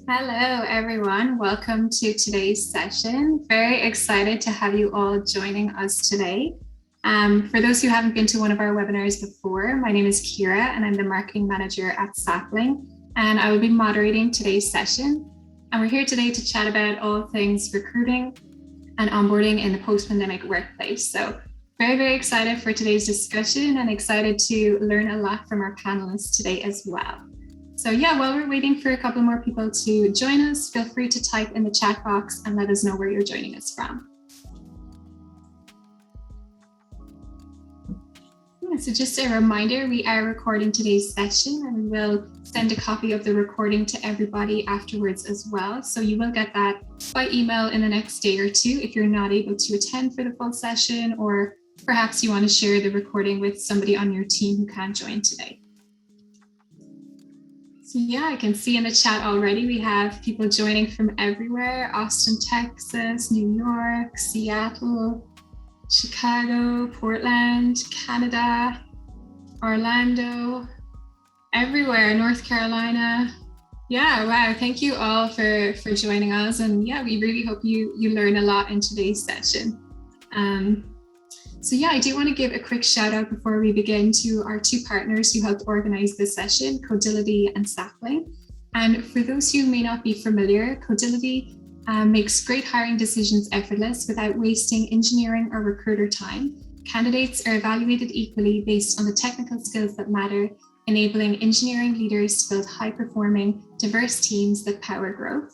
Hello, everyone. Welcome to today's session. Very excited to have you all joining us today. For those who haven't been to one of our webinars before, my name is Kira and I'm the marketing manager at Sapling, and I will be moderating today's session. And we're here today to chat about all things recruiting and onboarding in the post-pandemic workplace. So very, very excited for today's discussion and excited to learn a lot from our panelists today as well. So yeah, while we're waiting for a couple more people to join us, feel free to type in the chat box and let us know where you're joining us from. Yeah, so just a reminder, we are recording today's session and we will send a copy of the recording to everybody afterwards as well. So you will get that by email in the next day or two if you're not able to attend for the full session, or perhaps you want to share the recording with somebody on your team who can't join today. So yeah, I can see in the chat already we have people joining from everywhere: Austin, Texas, New York, Seattle, Chicago, Portland, Canada, Orlando, everywhere, North Carolina. Yeah, wow, thank you all for joining us. And yeah, we really hope you learn a lot in today's session. So yeah, I do want to give a quick shout out before we begin to our two partners who helped organize this session, Codility and Sapling. And for those who may not be familiar, Codility makes great hiring decisions effortless without wasting engineering or recruiter time. Candidates are evaluated equally based on the technical skills that matter, enabling engineering leaders to build high-performing, diverse teams that power growth.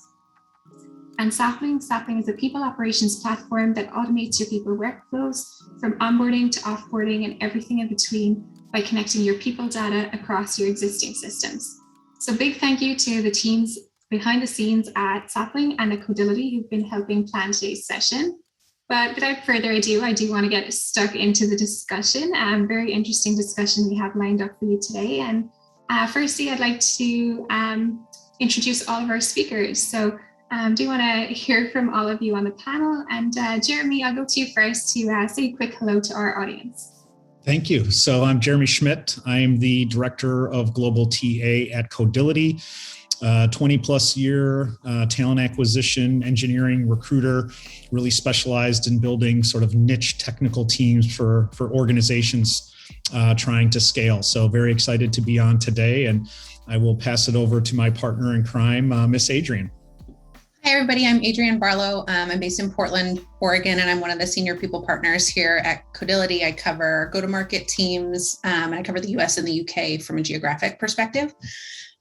And Sapling is a people operations platform that automates your people workflows from onboarding to offboarding and everything in between by connecting your people data across your existing systems. So big thank you to the teams behind the scenes at Sapling and at Codility who've been helping plan today's session. But without further ado, I do want to get stuck into the discussion. Very interesting discussion we have lined up for you today. And firstly, I'd like to introduce all of our speakers. So do want to hear from all of you on the panel. And Jeremy, I'll go to you first to say a quick hello to our audience. Thank you. So I'm Jeremy Schmidt. I'm the Director of Global TA at Codility, 20 plus year talent acquisition, engineering, recruiter, really specialized in building sort of niche technical teams for organizations trying to scale. So very excited to be on today, and I will pass it over to my partner in crime, Miss Adrienne. Hi, everybody. I'm Adrienne Barlow. I'm based in Portland, Oregon, and I'm one of the senior people partners here at Codility. I cover go-to-market teams, and I cover the US and the UK from a geographic perspective.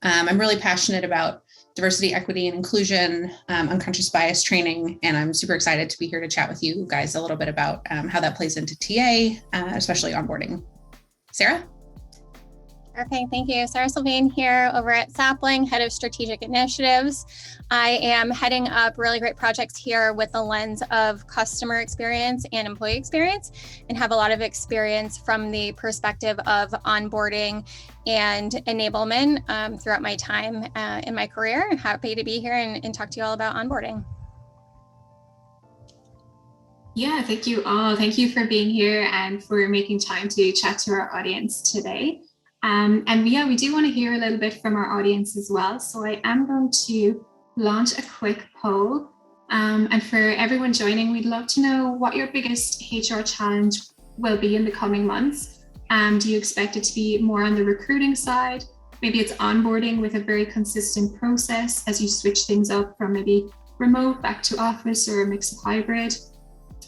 I'm really passionate about diversity, equity, and inclusion, unconscious bias training, and I'm super excited to be here to chat with you guys a little bit about how that plays into TA, especially onboarding. Sarah? Perfect. Thank you. Sarah Sylvain here over at Sapling, Head of Strategic Initiatives. I am heading up really great projects here with the lens of customer experience and employee experience, and have a lot of experience from the perspective of onboarding and enablement throughout my time in my career. I'm happy to be here and talk to you all about onboarding. Yeah, thank you all. Thank you for being here and for making time to chat to our audience today. And yeah, we do want to hear a little bit from our audience as well. So I am going to launch a quick poll. And for everyone joining, we'd love to know what your biggest HR challenge will be in the coming months. Do you expect it to be more on the recruiting side? Maybe it's onboarding with a very consistent process as you switch things up from maybe remote back to office or a mix of hybrid.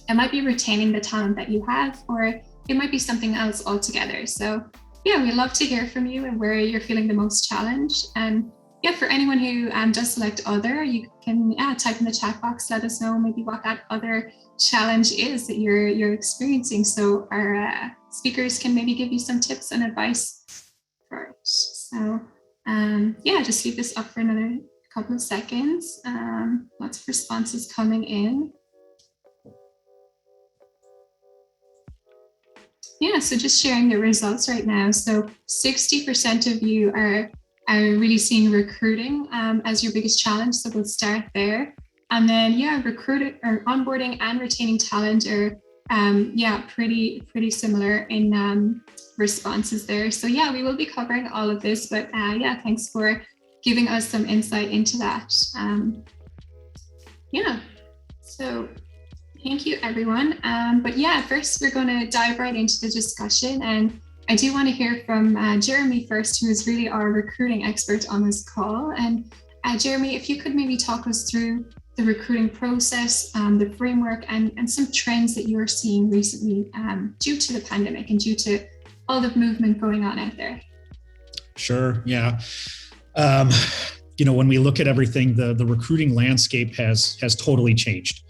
It might be retaining the talent that you have, or it might be something else altogether. So yeah, we'd love to hear from you and where you're feeling the most challenged. And yeah, for anyone who does select other, you can type in the chat box, let us know maybe what that other challenge is that you're experiencing. So our speakers can maybe give you some tips and advice for it. So yeah, just leave this up for another couple of seconds. Lots of responses coming in. Yeah, so just sharing the results right now. So 60% of you are really seeing recruiting as your biggest challenge. So we'll start there. And then yeah, recruiting or onboarding and retaining talent are pretty similar in responses there. So yeah, we will be covering all of this, but yeah, thanks for giving us some insight into that. So thank you, everyone. But yeah, first we're going to dive right into the discussion. And I do want to hear from Jeremy first, who is really our recruiting expert on this call. And Jeremy, if you could maybe talk us through the recruiting process, the framework, and some trends that you're seeing recently due to the pandemic and due to all the movement going on out there. Sure. Yeah. When we look at everything, the recruiting landscape has totally changed.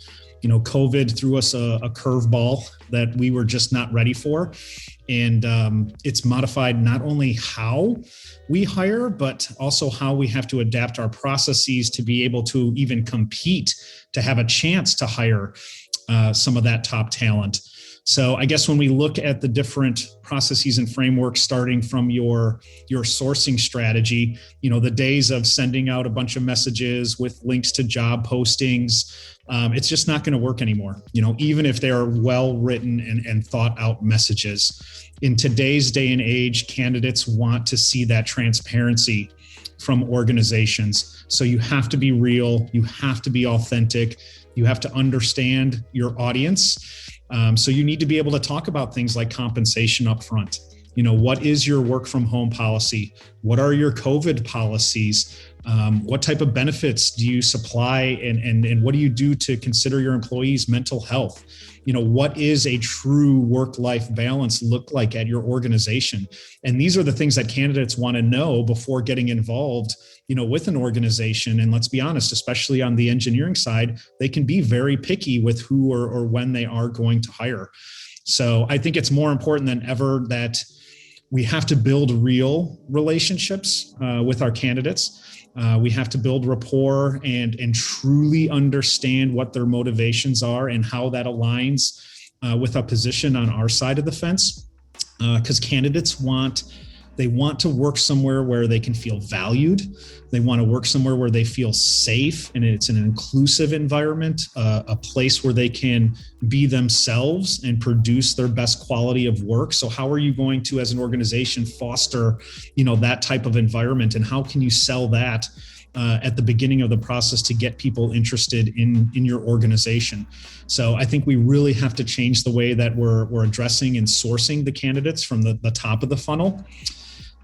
COVID threw us a curveball that we were just not ready for. And it's modified not only how we hire, but also how we have to adapt our processes to be able to even compete, to have a chance to hire some of that top talent. So I guess when we look at the different processes and frameworks, starting from your sourcing strategy, the days of sending out a bunch of messages with links to job postings, it's just not going to work anymore. Even if they are well written and thought out messages. In today's day and age, candidates want to see that transparency from organizations. So you have to be real, you have to be authentic, you have to understand your audience. So you need to be able to talk about things like compensation up front. What is your work from home policy? What are your COVID policies? What type of benefits do you supply, and what do you do to consider your employees' mental health? What is a true work-life balance look like at your organization? And these are the things that candidates want to know before getting involved, with an organization. And let's be honest, especially on the engineering side, they can be very picky with who or when they are going to hire. So I think it's more important than ever that we have to build real relationships with our candidates. We have to build rapport and truly understand what their motivations are and how that aligns with a position on our side of the fence. Because candidates want to work somewhere where they can feel valued. They want to work somewhere where they feel safe, and it's an inclusive environment, a place where they can be themselves and produce their best quality of work. So how are you going to, as an organization, foster, that type of environment, and how can you sell that at the beginning of the process to get people interested in your organization? So I think we really have to change the way that we're addressing and sourcing the candidates from the top of the funnel.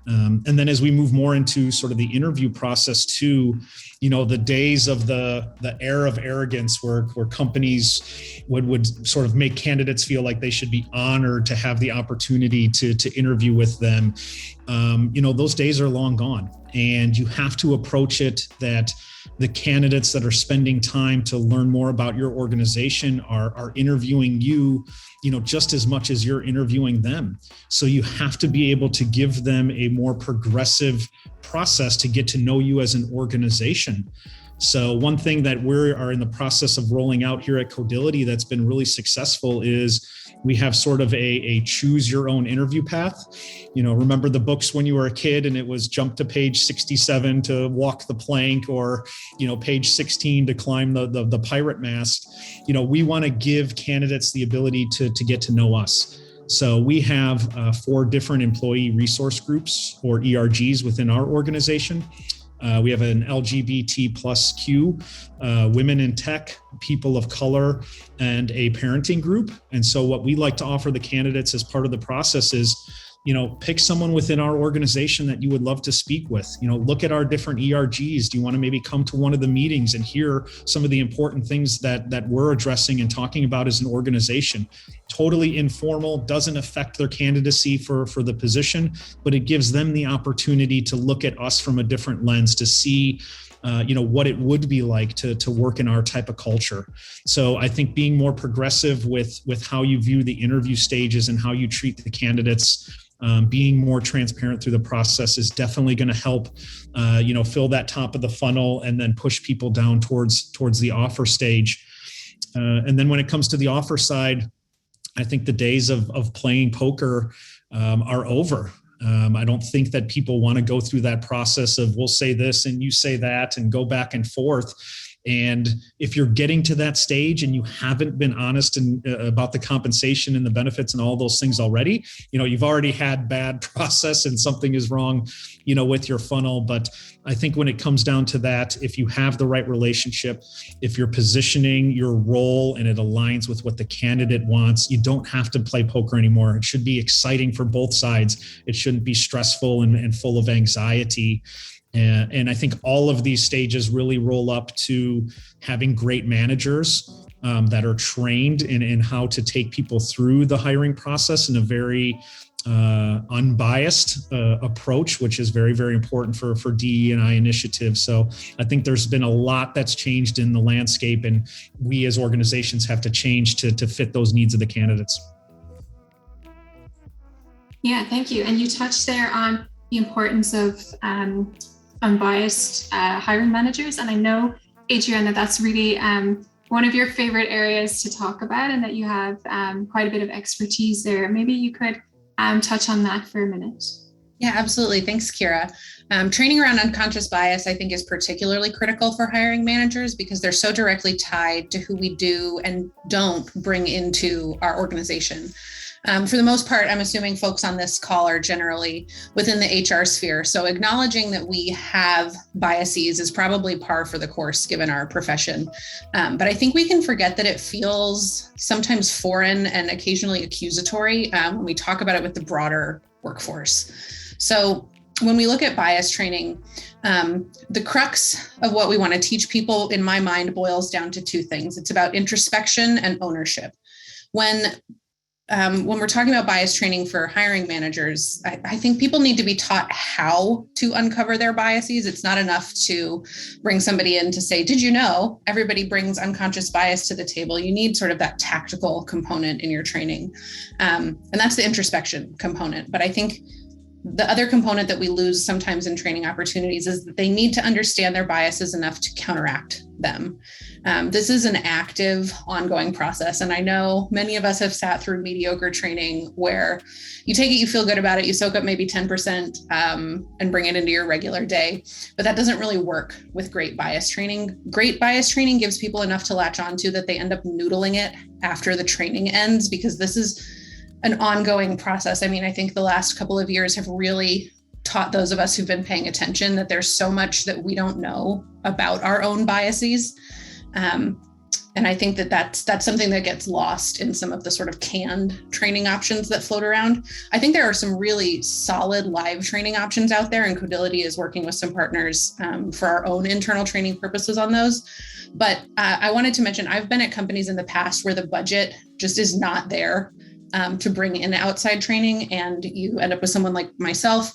And then as we move more into sort of the interview process too, the days of the air of arrogance where companies would sort of make candidates feel like they should be honored to have the opportunity to interview with them. Those days are long gone, and you have to approach it that the candidates that are spending time to learn more about your organization are interviewing you, just as much as you're interviewing them. So you have to be able to give them a more progressive process to get to know you as an organization. So one thing that we are in the process of rolling out here at Codility that's been really successful is we have sort of a choose your own interview path. Remember the books when you were a kid and it was jump to page 67 to walk the plank, or, page 16 to climb the pirate mast. We want to give candidates the ability to get to know us. So we have 4 different employee resource groups, or ERGs, within our organization. We have an LGBT+Q, women in tech, people of color, and a parenting group. And so what we like to offer the candidates as part of the process is, pick someone within our organization that you would love to speak with. Look at our different ERGs. Do you want to maybe come to one of the meetings and hear some of the important things that we're addressing and talking about as an organization? Totally informal, doesn't affect their candidacy for the position, but it gives them the opportunity to look at us from a different lens to see what it would be like to work in our type of culture. So I think being more progressive with how you view the interview stages and how you treat the candidates, being more transparent through the process is definitely going to help, fill that top of the funnel and then push people down towards the offer stage. And then when it comes to the offer side, I think the days of playing poker are over. I don't think that people want to go through that process of we'll say this and you say that and go back and forth. And if you're getting to that stage and you haven't been honest about the compensation and the benefits and all those things already, you've already had bad process and something is wrong, with your funnel. But I think when it comes down to that, if you have the right relationship, if you're positioning your role and it aligns with what the candidate wants, you don't have to play poker anymore. It should be exciting for both sides. It shouldn't be stressful and full of anxiety. And I think all of these stages really roll up to having great managers that are trained in how to take people through the hiring process in a very unbiased approach, which is very, very important for DE&I initiatives. So I think there's been a lot that's changed in the landscape, and we as organizations have to change to fit those needs of the candidates. Yeah, thank you. And you touched there on the importance of unbiased hiring managers. And I know, Adrian, that's really one of your favorite areas to talk about, and that you have quite a bit of expertise there. Maybe you could touch on that for a minute. Yeah, absolutely. Thanks, Kira. Training around unconscious bias, I think, is particularly critical for hiring managers because they're so directly tied to who we do and don't bring into our organization. For the most part, I'm assuming folks on this call are generally within the HR sphere. So acknowledging that we have biases is probably par for the course given our profession. But I think we can forget that it feels sometimes foreign and occasionally accusatory when we talk about it with the broader workforce. So when we look at bias training, the crux of what we want to teach people, in my mind, boils down to two things. It's about introspection and ownership. When we're talking about bias training for hiring managers, I think people need to be taught how to uncover their biases. It's not enough to bring somebody in to say, did you know everybody brings unconscious bias to the table? You need sort of that tactical component in your training. And that's the introspection component. But I think the other component that we lose sometimes in training opportunities is that they need to understand their biases enough to counteract them. This is an active, ongoing process. And I know many of us have sat through mediocre training where you take it, you feel good about it, you soak up maybe 10% and bring it into your regular day. But that doesn't really work with great bias training. Great bias training gives people enough to latch onto that they end up noodling it after the training ends, because this is an ongoing process. I mean, I think the last couple of years have really taught those of us who've been paying attention that there's so much that we don't know about our own biases. And I think that that's something that gets lost in some of the sort of canned training options that float around. I think there are some really solid live training options out there, and Codility is working with some partners for our own internal training purposes on those. But I wanted to mention, I've been at companies in the past where the budget just is not there to bring in outside training, and you end up with someone like myself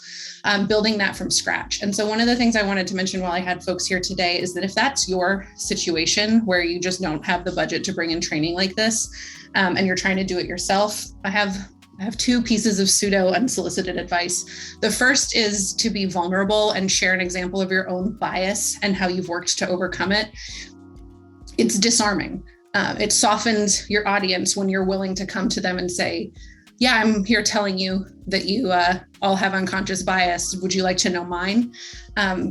building that from scratch. And so one of the things I wanted to mention while I had folks here today is that if that's your situation where you just don't have the budget to bring in training like this, and you're trying to do it yourself, I have two pieces of pseudo unsolicited advice. The first is to be vulnerable and share an example of your own bias and how you've worked to overcome it. It's disarming. It softens your audience when you're willing to come to them and say, yeah, I'm here telling you that you all have unconscious bias. Would you like to know mine?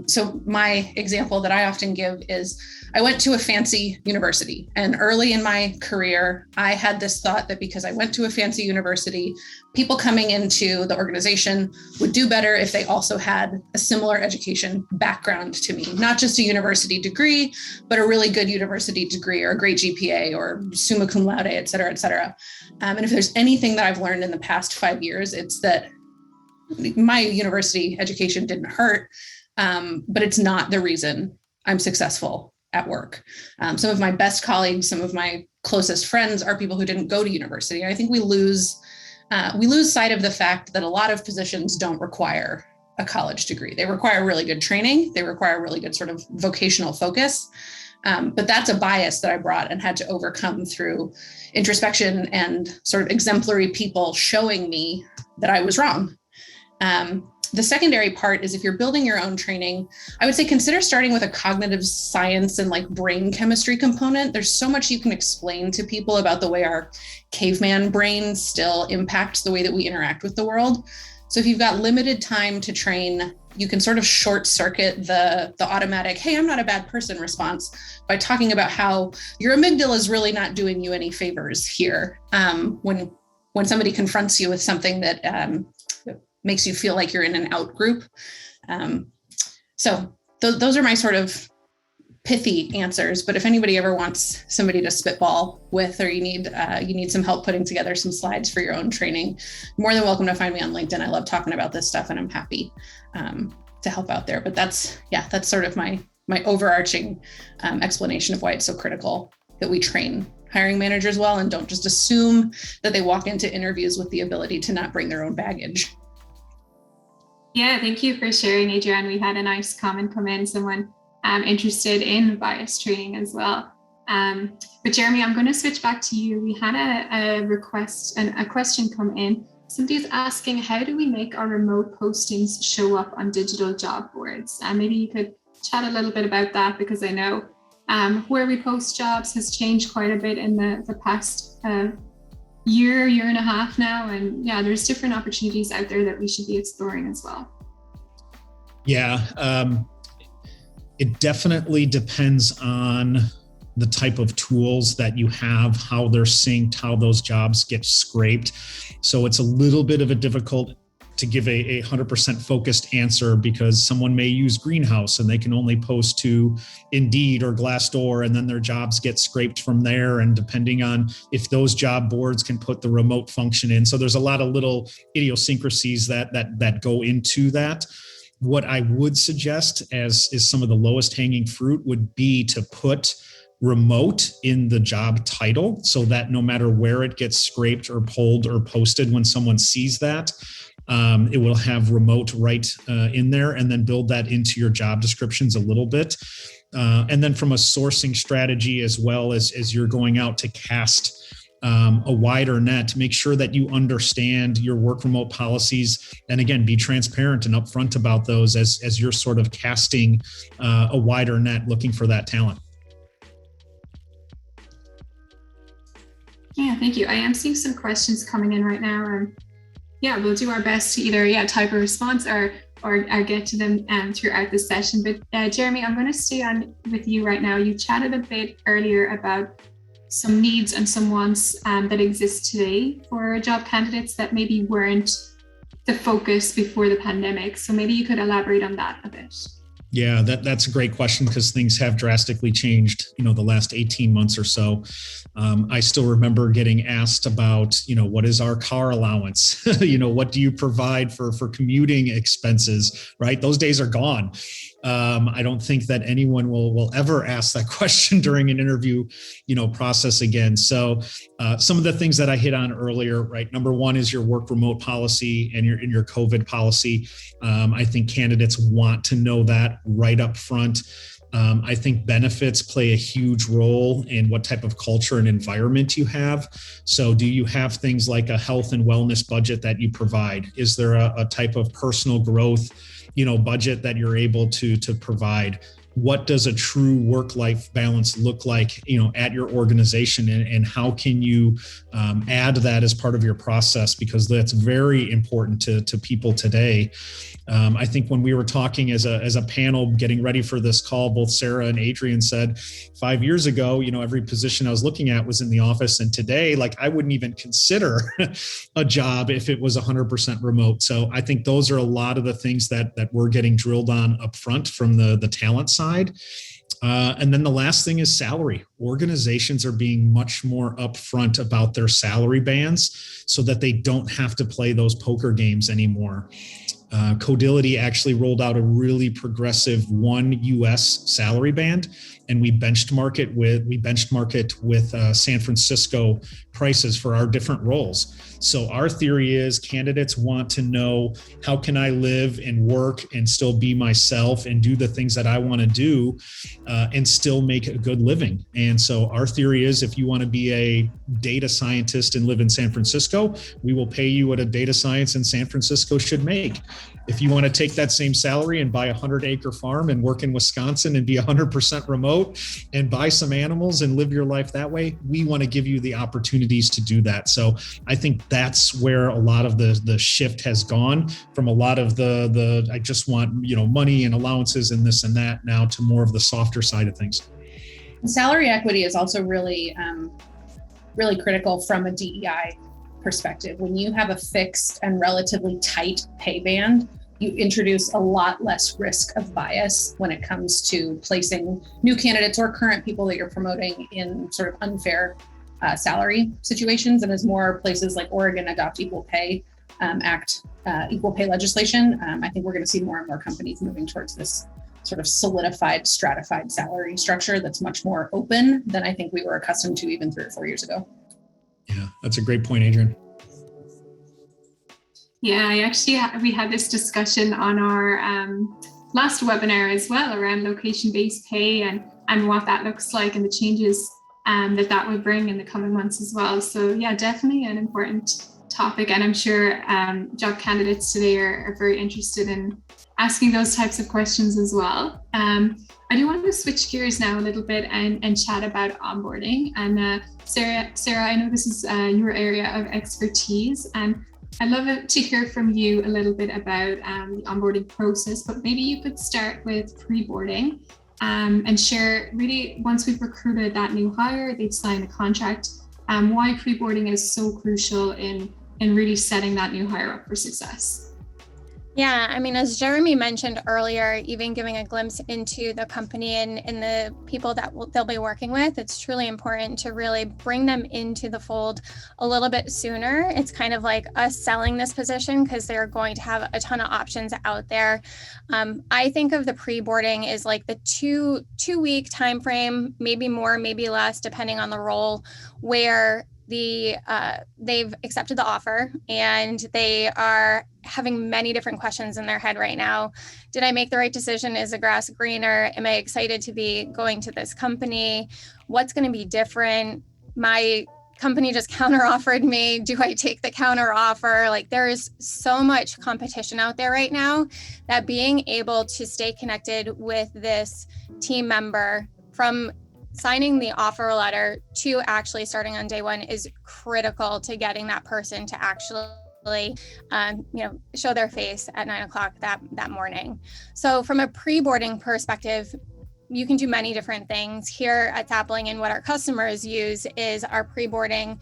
So my example that I often give is I went to a fancy university, and early in my career, I had this thought that because I went to a fancy university, people coming into the organization would do better if they also had a similar education background to me, not just a university degree, but a really good university degree or a great GPA or summa cum laude, et cetera, et cetera. And if there's anything that I've learned in the past 5 years, it's that my university education didn't hurt, but it's not the reason I'm successful at work. Some of my best colleagues, some of my closest friends are people who didn't go to university. And I think we lose sight of the fact that a lot of positions don't require a college degree. They require really good training. They require really good sort of vocational focus. But that's a bias that I brought and had to overcome through introspection and sort of exemplary people showing me that I was wrong. The secondary part is if you're building your own training, I would say consider starting with a cognitive science and like brain chemistry component. There's so much you can explain to people about the way our caveman brain still impacts the way that we interact with the world. So if you've got limited time to train, you can sort of short circuit the automatic, hey, I'm not a bad person response by talking about how your amygdala is really not doing you any favors here. When somebody confronts you with something that makes you feel like you're in an out group. So those are my sort of pithy answers, but if anybody ever wants somebody to spitball with, or you need some help putting together some slides for your own training, more than welcome to find me on LinkedIn. I love talking about this stuff and I'm happy to help out there. But that's sort of my overarching explanation of why it's so critical that we train hiring managers well and don't just assume that they walk into interviews with the ability to not bring their own baggage. Yeah, thank you for sharing, Adrienne. We had a nice comment come in, someone interested in bias training as well. But Jeremy, I'm going to switch back to you. We had a request and a question come in. Somebody's asking, how do we make our remote postings show up on digital job boards? Maybe you could chat a little bit about that, because I know where we post jobs has changed quite a bit in the past year and a half now. And yeah, there's different opportunities out there that we should be exploring as well. Yeah, it definitely depends on the type of tools that you have, how they're synced, how those jobs get scraped. So it's a little bit of a difficult to give a 100% focused answer, because someone may use Greenhouse and they can only post to Indeed or Glassdoor, and then their jobs get scraped from there. And depending on if those job boards can put the remote function in. So there's a lot of little idiosyncrasies that go into that. What I would suggest as is some of the lowest hanging fruit would be to put remote in the job title, so that no matter where it gets scraped or pulled or posted, when someone sees that, it will have remote right in there, and then build that into your job descriptions a little bit. And then from a sourcing strategy, as well as you're going out to cast a wider net, make sure that you understand your work remote policies. And again, be transparent and upfront about those as you're sort of casting a wider net looking for that talent. Yeah, thank you. I am seeing some questions coming in right now. Yeah, we'll do our best to either type a response or get to them throughout the session. But Jeremy, I'm going to stay on with you right now. You chatted a bit earlier about some needs and some wants that exist today for job candidates that maybe weren't the focus before the pandemic. So maybe you could elaborate on that a bit. Yeah, that's a great question, because things have drastically changed, the last 18 months or so. I still remember getting asked about, what is our car allowance? What do you provide for commuting expenses, right? Those days are gone. I don't think that anyone will ever ask that question during an interview, process again. So some of the things that I hit on earlier, right? Number one is your work remote policy and your COVID policy. I think candidates want to know that right up front. I think benefits play a huge role in what type of culture and environment you have. So do you have things like a health and wellness budget that you provide? Is there a type of personal growth, budget that you're able to provide? What does a true work-life balance look like, at your organization, and how can you add that as part of your process? Because that's very important to people today. I think when we were talking as a panel getting ready for this call, both Sarah and Adrienne said 5 years ago, every position I was looking at was in the office. And today, I wouldn't even consider a job if it was 100% remote. So I think those are a lot of the things that we're getting drilled on up front from the talent side. And then the last thing is salary. Organizations are being much more upfront about their salary bands so that they don't have to play those poker games anymore. Codility actually rolled out a really progressive one US salary band, and we benchmark it with San Francisco prices for our different roles. So our theory is candidates want to know, how can I live and work and still be myself and do the things that I want to do and still make a good living? And so our theory is, if you want to be a data scientist and live in San Francisco, we will pay you what a data science in San Francisco should make. If you want to take that same salary and buy a 100-acre farm and work in Wisconsin and be 100% remote and buy some animals and live your life that way, we want to give you the opportunities to do that. So I think that's where a lot of the shift has gone from a lot of the I just want, money and allowances and this and that now to more of the softer side of things. Salary equity is also really critical from a DEI perspective. When you have a fixed and relatively tight pay band, you introduce a lot less risk of bias when it comes to placing new candidates or current people that you're promoting in sort of unfair salary situations. And as more places like Oregon adopt equal pay equal pay legislation, I think we're going to see more and more companies moving towards this sort of solidified, stratified salary structure that's much more open than I think we were accustomed to even 3 or 4 years ago. Yeah, that's a great point, Adrian. Yeah, we had this discussion on our last webinar as well around location-based pay and what that looks like and the changes that will bring in the coming months as well. So yeah, definitely an important topic. And I'm sure job candidates today are very interested in asking those types of questions as well. I do want to switch gears now a little bit and chat about onboarding. And Sarah, I know this is your area of expertise, and I'd love to hear from you a little bit about the onboarding process, but maybe you could start with pre-boarding and share really once we've recruited that new hire, they've signed a contract, why pre-boarding is so crucial in really setting that new hire up for success. Yeah, I mean, as Jeremy mentioned earlier, even giving a glimpse into the company and the people that they'll be working with, it's truly important to really bring them into the fold a little bit sooner. It's kind of like us selling this position because they're going to have a ton of options out there. I think of the pre-boarding as like the two-week time frame, maybe more, maybe less, depending on the role, where they've accepted the offer and they are having many different questions in their head right now. Did I make the right decision? Is the grass greener? Am I excited to be going to this company? What's going to be different? My company just counteroffered me. Do I take the counter offer? Like, there is so much competition out there right now that being able to stay connected with this team member from signing the offer letter to actually starting on day one is critical to getting that person to actually show their face at 9 o'clock that morning. So from a pre-boarding perspective, you can do many different things. Here at Sapling, and what our customers use is our pre-boarding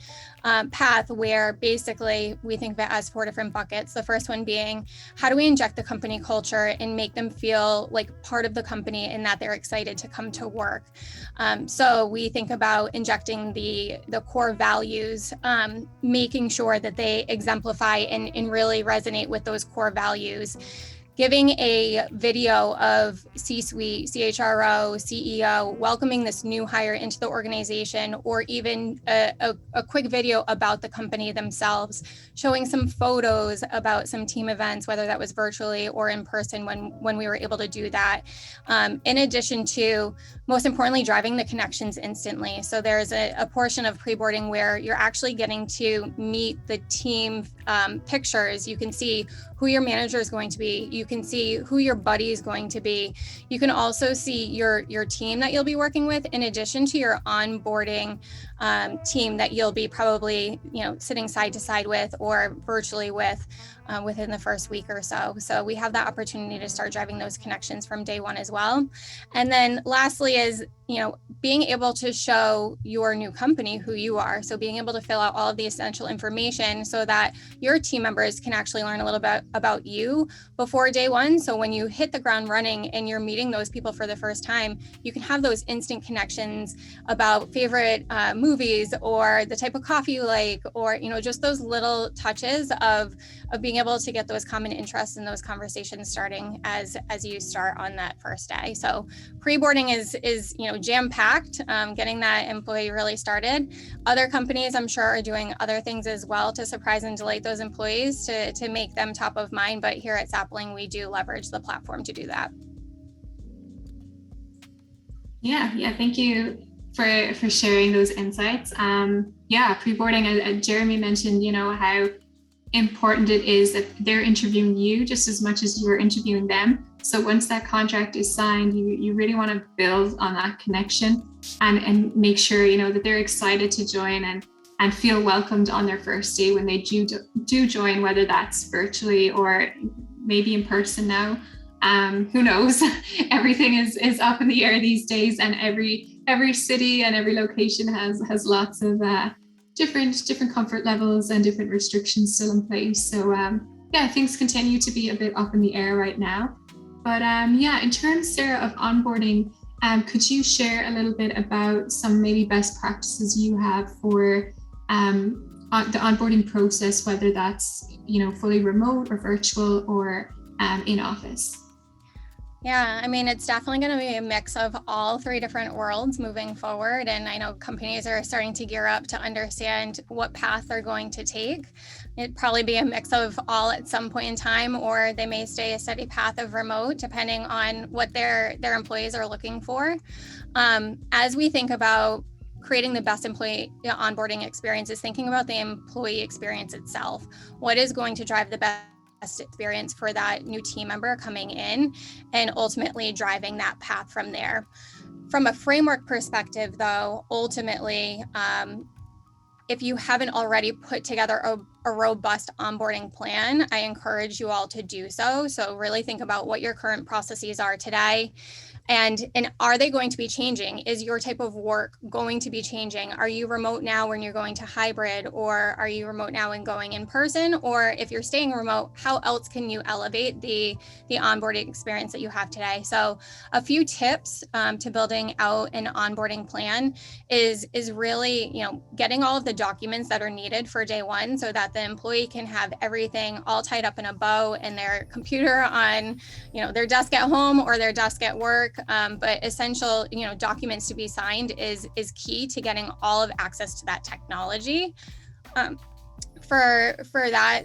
path, where basically we think of it as 4 different buckets. The first one being, how do we inject the company culture and make them feel like part of the company and that they're excited to come to work? So we think about injecting the core values, making sure that they exemplify and really resonate with those core values. Giving a video of C-suite, CHRO, CEO, welcoming this new hire into the organization, or even a quick video about the company themselves, showing some photos about some team events, whether that was virtually or in person when we were able to do that. In addition to, most importantly, driving the connections instantly. So there's a portion of pre-boarding where you're actually getting to meet the team pictures. You can see who your manager is going to be. You can see who your buddy is going to be. You can also see your team that you'll be working with, in addition to your onboarding team that you'll be probably sitting side to side with or virtually with within the first week or so. So we have that opportunity to start driving those connections from day one as well. And then lastly is, being able to show your new company who you are. So being able to fill out all of the essential information so that your team members can actually learn a little bit about you before day one. So when you hit the ground running and you're meeting those people for the first time, you can have those instant connections about favorite movies or the type of coffee you like, or, just those little touches of being able to get those common interests and those conversations starting as you start on that first day. So pre-boarding is jam-packed, getting that employee really started. Other companies, I'm sure, are doing other things as well to surprise and delight those employees to make them top of mind. But here at Sapling, we do leverage the platform to do that. Yeah, thank you for sharing those insights. Pre-boarding, Jeremy mentioned, how important it is that they're interviewing you just as much as you're interviewing them. So once that contract is signed, you really want to build on that connection and make sure, that they're excited to join and feel welcomed on their first day when they do join, whether that's virtually or maybe in person now. Who knows? Everything is up in the air these days, and every city and every location has lots of different comfort levels and different restrictions still in place. So things continue to be a bit up in the air right now. But in terms, Sarah, of onboarding, could you share a little bit about some maybe best practices you have for the onboarding process, whether that's fully remote or virtual or in office? Yeah, I mean, it's definitely going to be a mix of all three different worlds moving forward. And I know companies are starting to gear up to understand what path they're going to take. It'd probably be a mix of all at some point in time, or they may stay a steady path of remote, depending on what their employees are looking for. As we think about creating the best employee onboarding experiences, thinking about the employee experience itself, what is going to drive the best experience for that new team member coming in, and ultimately driving that path from there. From a framework perspective, though, ultimately, if you haven't already put together a robust onboarding plan, I encourage you all to do so. So really think about what your current processes are today. And are they going to be changing? Is your type of work going to be changing? Are you remote now when you're going to hybrid, or are you remote now and going in person? Or if you're staying remote, how else can you elevate the onboarding experience that you have today? So a few tips to building out an onboarding plan is really, getting all of the documents that are needed for day one, so that the employee can have everything all tied up in a bow in their computer on, their desk at home or their desk at work. But essential, documents to be signed is key to getting all of access to that technology. For that,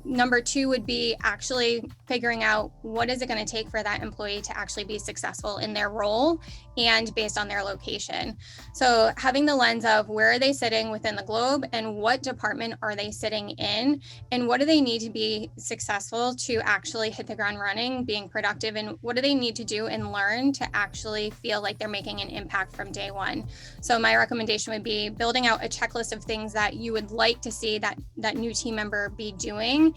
number two would be actually figuring out what is it going to take for that employee to actually be successful in their role and based on their location. So having the lens of where are they sitting within the globe, and what department are they sitting in, and what do they need to be successful to actually hit the ground running, being productive, and what do they need to do and learn to actually feel like they're making an impact from day one. So my recommendation would be building out a checklist of things that you would like to see that new team member be doing,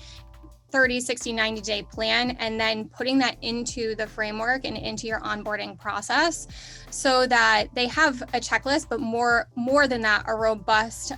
30, 60, 90-day plan, and then putting that into the framework and into your onboarding process, so that they have a checklist, but more than that, a robust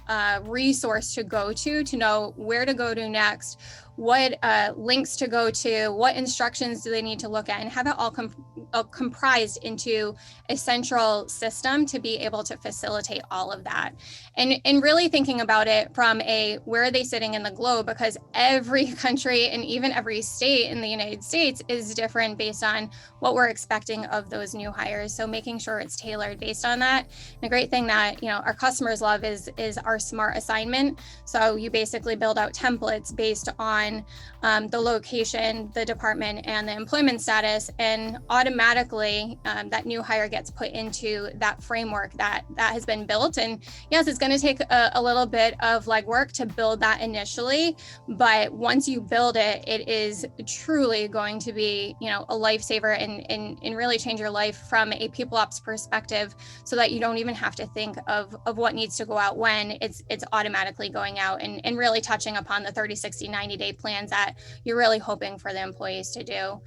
resource to go to know where to go to next, what links to go to, what instructions do they need to look at, and have it all comprised into a central system to be able to facilitate all of that. And really thinking about it from where are they sitting in the globe, because every country and even every state in the United States is different based on what we're expecting of those new hires. So making sure it's tailored based on that. And the great thing that our customers love is our smart assignment. So you basically build out templates based on the location, the department, and the employment status, and automatically that new hire gets put into that framework that has been built. And yes, it's going to take a little bit of legwork to build that initially, but once you build it, it is truly going to be a lifesaver and really change your life from a people ops perspective, so that you don't even have to think of what needs to go out when. It's automatically going out and really touching upon the 30, 60, 90-day plans that you're really hoping for the employees to do.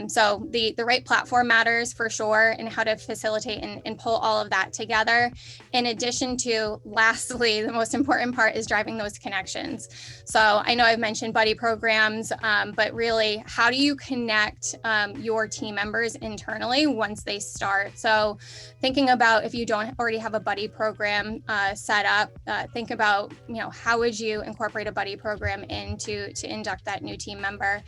So the right platform matters for sure, and how to facilitate and pull all of that together. In addition to, lastly, the most important part is driving those connections. So I know I've mentioned buddy programs, but really, how do you connect your team members internally once they start? So thinking about, if you don't already have a buddy program set up, think about, how would you incorporate a buddy program in to induct that new team member.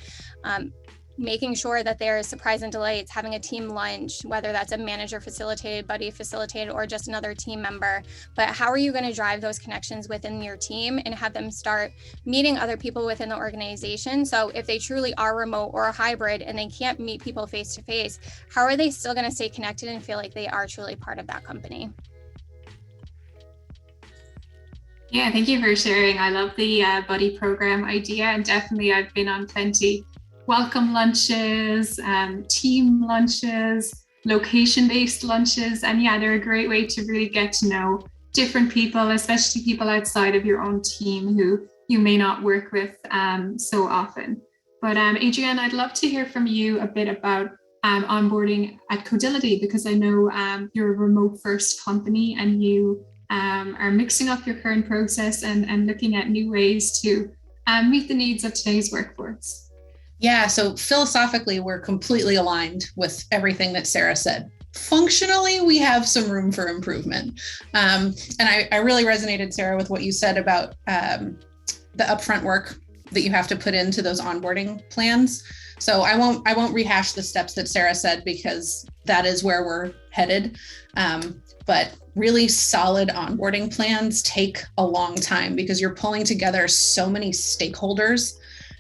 Making sure that there's surprise and delights, having a team lunch, whether that's a manager facilitated, buddy facilitated, or just another team member. But how are you going to drive those connections within your team and have them start meeting other people within the organization? So if they truly are remote or a hybrid and they can't meet people face to face, how are they still going to stay connected and feel like they are truly part of that company? Yeah, thank you for sharing. I love the buddy program idea, and definitely I've been on plenty welcome lunches, team lunches, location-based lunches, and yeah, they're a great way to really get to know different people, especially people outside of your own team who you may not work with so often. But Adrienne, I'd love to hear from you a bit about onboarding at Codility, because I know you're a remote-first company and you are mixing up your current process and looking at new ways to meet the needs of today's workforce. Yeah, so philosophically, we're completely aligned with everything that Sarah said. Functionally, we have some room for improvement. And I really resonated, Sarah, with what you said about the upfront work that you have to put into those onboarding plans. So I won't rehash the steps that Sarah said, because that is where we're headed. But really solid onboarding plans take a long time because you're pulling together so many stakeholders.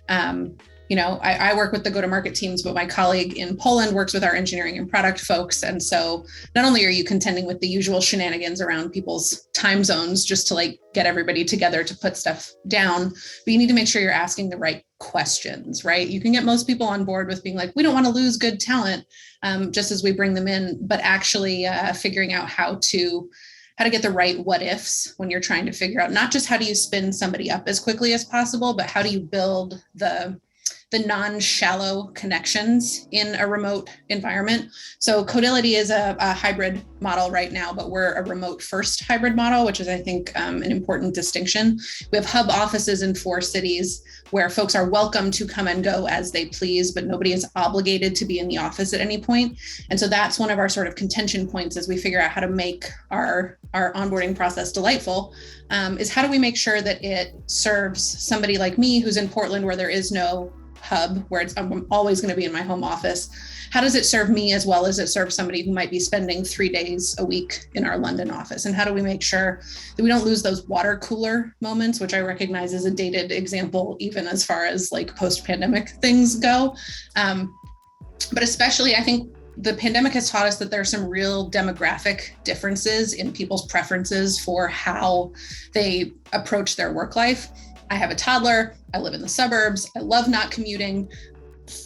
I work with the go-to-market teams, but my colleague in Poland works with our engineering and product folks. And so not only are you contending with the usual shenanigans around people's time zones just to get everybody together to put stuff down, but you need to make sure you're asking the right questions, right? You can get most people on board with being like, we don't want to lose good talent just as we bring them in, but actually figuring out how to get the right what ifs when you're trying to figure out not just how do you spin somebody up as quickly as possible, but how do you build the non-shallow connections in a remote environment. So Codility is a hybrid model right now, but we're a remote first hybrid model, which is, I think, an important distinction. We have hub offices in 4 cities where folks are welcome to come and go as they please, but nobody is obligated to be in the office at any point. And so that's one of our sort of contention points as we figure out how to make our onboarding process delightful, is how do we make sure that it serves somebody like me who's in Portland where there is no hub, where I'm always going to be in my home office. How does it serve me as well as it serves somebody who might be spending 3 days a week in our London office? And how do we make sure that we don't lose those water cooler moments, which I recognize is a dated example, even as far as post-pandemic things go. But especially, I think the pandemic has taught us that there are some real demographic differences in people's preferences for how they approach their work life. I have a toddler. I live in the suburbs. I love not commuting.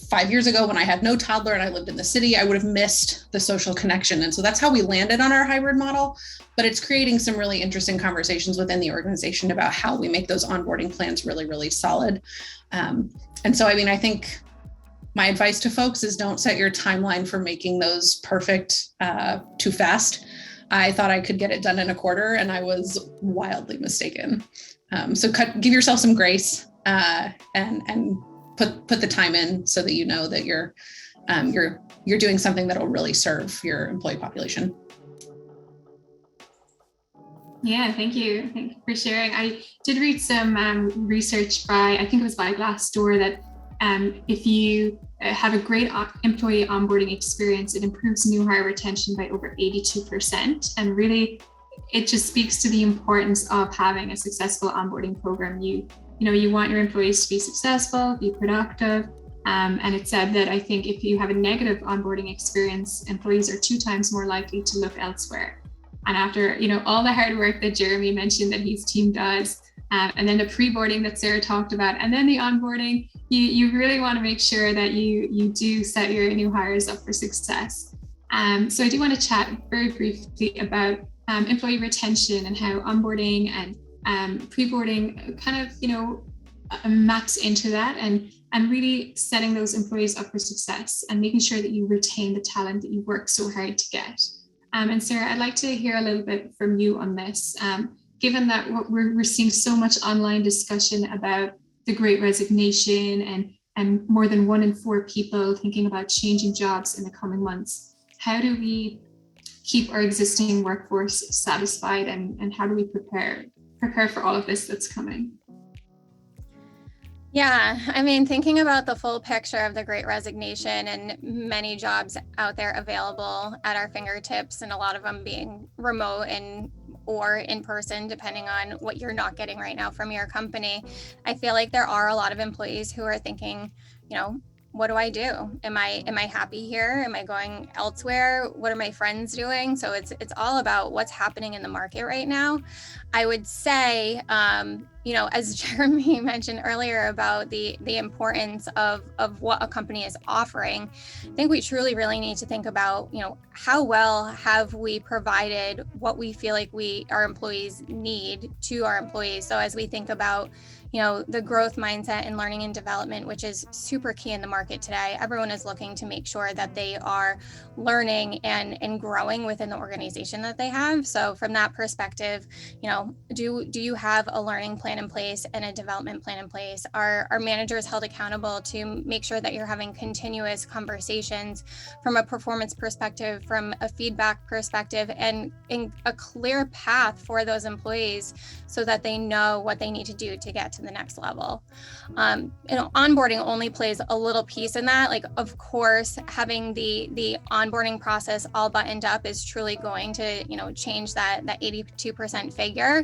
5 years ago, when I had no toddler and I lived in the city, I would have missed the social connection. And so that's how we landed on our hybrid model. But it's creating some really interesting conversations within the organization about how we make those onboarding plans really, really solid. And so, I think my advice to folks is don't set your timeline for making those perfect too fast. I thought I could get it done in a quarter, and I was wildly mistaken. So give yourself some grace and put the time in so that you know that you're doing something that'll really serve your employee population. Yeah, thank you. Thank you for sharing. I did read some research by Glassdoor that if you have a great employee onboarding experience, it improves new hire retention by over 82%. And really, it just speaks to the importance of having a successful onboarding program. You want your employees to be successful, be productive. And it said that I think if you have a negative onboarding experience, employees are 2 times more likely to look elsewhere. And after, all the hard work that Jeremy mentioned that his team does, and then the pre-boarding that Sarah talked about, and then the onboarding, you really want to make sure that you do set your new hires up for success. So I do want to chat very briefly about employee retention and how onboarding and pre-boarding kind of, maps into that, and really setting those employees up for success and making sure that you retain the talent that you work so hard to get. And Sarah, I'd like to hear a little bit from you on this. Given that we're seeing so much online discussion about the Great Resignation and more than 1 in 4 people thinking about changing jobs in the coming months, how do we keep our existing workforce satisfied, and how do we prepare for all of this that's coming? Yeah, thinking about the full picture of the Great Resignation and many jobs out there available at our fingertips, and a lot of them being remote or in person, depending on what you're not getting right now from your company. I feel like there are a lot of employees who are thinking, what do I do? Am I happy here? Am I going elsewhere? What are my friends doing? So it's all about what's happening in the market right now. I would say, as Jeremy mentioned earlier about the importance of what a company is offering, I think we truly really need to think about, how well have we provided what we feel like our employees need to our employees. So as we think about, the growth mindset and learning and development, which is super key in the market today, everyone is looking to make sure that they are learning and growing within the organization that they have. So from that perspective, do you have a learning plan in place and a development plan in place? Are managers held accountable to make sure that you're having continuous conversations from a performance perspective, from a feedback perspective, and in a clear path for those employees so that they know what they need to do to get to the next level? Onboarding only plays a little piece in that. Like, of course, having the onboarding process all buttoned up is truly going to, change that 82% figure.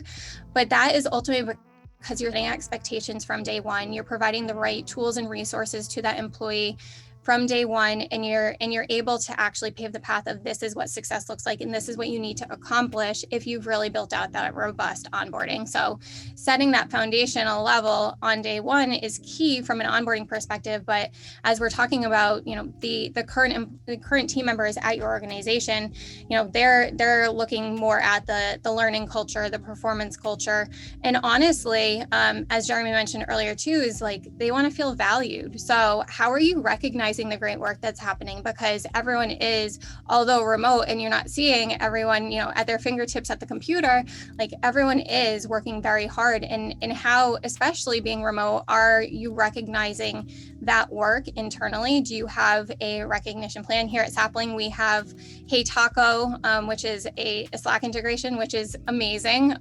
But that is ultimately because you're setting expectations from day one. You're providing the right tools and resources to that employee from day one, and you're able to actually pave the path of this is what success looks like, and this is what you need to accomplish if you've really built out that robust onboarding. So setting that foundational level on day one is key from an onboarding perspective. But as we're talking about, the current team members at your organization, they're looking more at the learning culture, the performance culture, and honestly, as Jeremy mentioned earlier too, is like they want to feel valued. So how are you recognizing the great work that's happening? Because everyone is, although remote and you're not seeing everyone, at their fingertips at the computer, like everyone is working very hard. And how, especially being remote, are you recognizing that work internally? Do you have a recognition plan? Here at Sapling, we have Hey Taco, which is a Slack integration, which is amazing.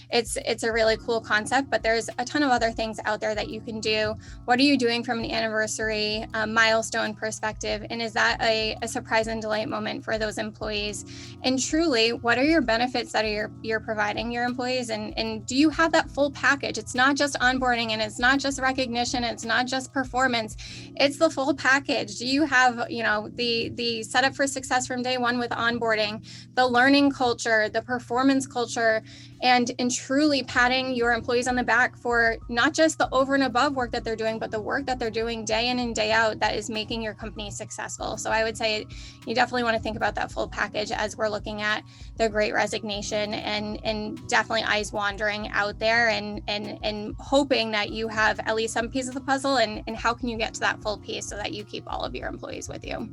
It's a really cool concept, but there's a ton of other things out there that you can do. What are you doing from an anniversary milestone perspective? And is that a surprise and delight moment for those employees? And truly, what are your benefits that you're providing your employees? And do you have that full package? It's not just onboarding, and it's not just recognition, it's not just performance, it's the full package. Do you have, the setup for success from day one with onboarding, the learning culture, the performance culture, and truly patting your employees on the back for not just the over and above work that they're doing, but the work that they're doing day in and day out that is making your company successful? So I would say you definitely want to think about that full package as we're looking at the Great Resignation, and definitely eyes wandering out there and hoping that you have at least some piece of the puzzle, and how can you get to that full piece so that you keep all of your employees with you?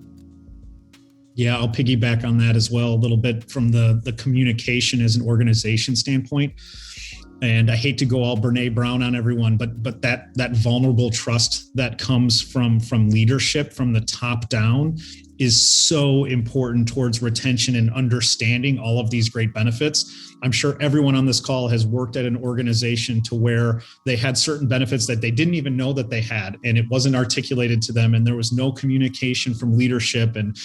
Yeah, I'll piggyback on that as well a little bit from the communication as an organization standpoint. And I hate to go all Brene Brown on everyone, but that vulnerable trust that comes from leadership from the top down is so important towards retention and understanding all of these great benefits. I'm sure everyone on this call has worked at an organization to where they had certain benefits that they didn't even know that they had, and it wasn't articulated to them, and there was no communication from leadership, and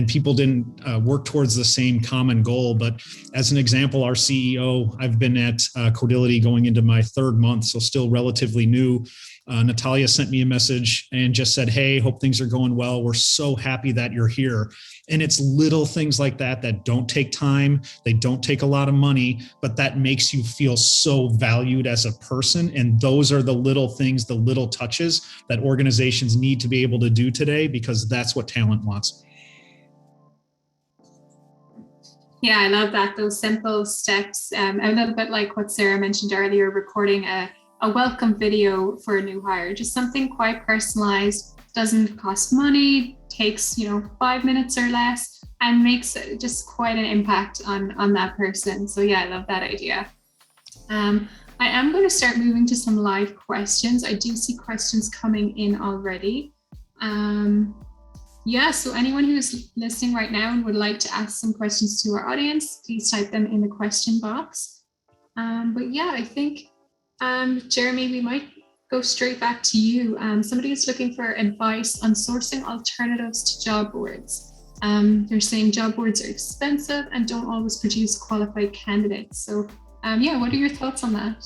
people didn't work towards the same common goal. But as an example, our CEO, I've been at Codility going into my third month, so still relatively new. Natalia sent me a message and just said, "Hey, hope things are going well. We're so happy that you're here." And it's little things like that don't take time. They don't take a lot of money, but that makes you feel so valued as a person. And those are the little things, the little touches that organizations need to be able to do today, because that's what talent wants. Yeah, I love that. Those simple steps, a little bit like what Sarah mentioned earlier, recording a welcome video for a new hire, just something quite personalized, doesn't cost money, takes 5 minutes or less, and makes just quite an impact on that person. So yeah, I love that idea. I am going to start moving to some live questions. I do see questions coming in already. So anyone who's listening right now and would like to ask some questions to our audience, please type them in the question box. But yeah, I think Jeremy, we might go straight back to you. Somebody is looking for advice on sourcing alternatives to job boards. They're saying job boards are expensive and don't always produce qualified candidates. So what are your thoughts on that?